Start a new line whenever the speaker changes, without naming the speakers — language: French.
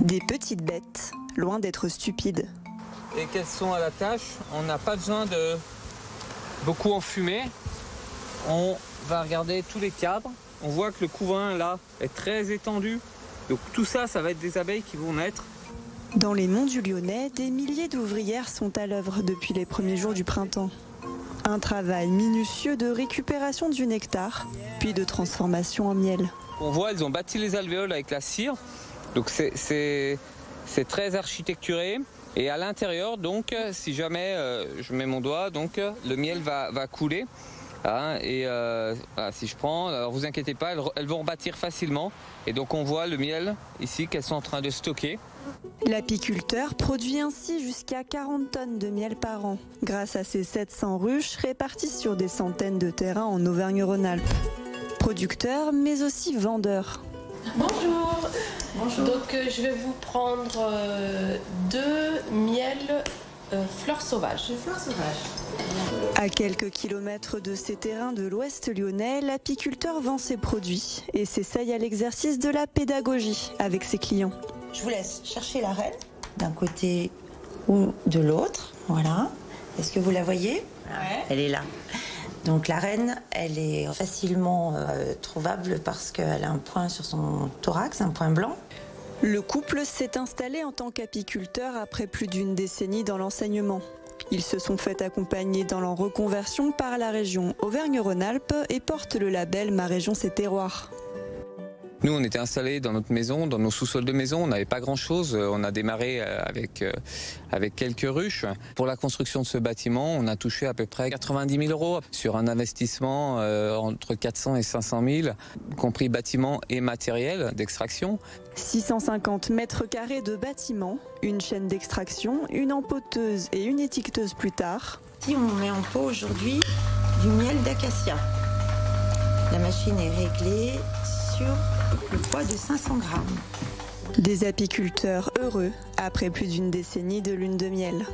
Des petites bêtes, loin d'être stupides.
Et qu'elles sont à la tâche, on n'a pas besoin de beaucoup enfumer. On va regarder tous les cadres. On voit que le couvain là est très étendu. Donc tout ça, ça va être des abeilles qui vont naître.
Dans les monts du Lyonnais, des milliers d'ouvrières sont à l'œuvre depuis les premiers jours du printemps. Un travail minutieux de récupération du nectar, puis de transformation en miel.
On voit, elles ont bâti les alvéoles avec la cire. Donc c'est très architecturé. Et à l'intérieur, donc, si jamais je mets mon doigt, donc le miel va couler. Hein, et voilà, si je prends, alors vous inquiétez pas, elles vont rebâtir facilement. Et donc on voit le miel ici qu'elles sont en train de stocker.
L'apiculteur produit ainsi jusqu'à 40 tonnes de miel par an, grâce à ses 700 ruches réparties sur des centaines de terrains en Auvergne-Rhône-Alpes. Producteur, mais aussi vendeur.
Bonjour. Bonjour. Donc je vais vous prendre 2 miels fleurs sauvages.
Fleurs sauvages.
À quelques kilomètres de ces terrains de l'Ouest lyonnais, l'apiculteur vend ses produits et s'essaye à l'exercice de la pédagogie avec ses clients.
Je vous laisse chercher la reine d'un côté ou de l'autre. Voilà. Est-ce que vous la voyez? Ouais. Elle est là. Donc la reine, elle est facilement trouvable parce qu'elle a un point sur son thorax, un point blanc.
Le couple s'est installé en tant qu'apiculteur après plus d'une décennie dans l'enseignement. Ils se sont fait accompagner dans leur reconversion par la région Auvergne-Rhône-Alpes et portent le label Ma Région C'est Terroir.
Nous, on était installés dans notre maison, dans nos sous-sols de maison. On n'avait pas grand-chose. On a démarré avec quelques ruches. Pour la construction de ce bâtiment, on a touché à peu près 90 000 € sur un investissement entre 400 et 500 000, compris bâtiment et matériel d'extraction.
650 mètres carrés de bâtiment, une chaîne d'extraction, une empoteuse et une étiqueteuse plus tard.
Si on met en pot aujourd'hui du miel d'acacia. La machine est réglée sur le poids de 500 grammes.
Des apiculteurs heureux après plus d'une décennie de lune de miel.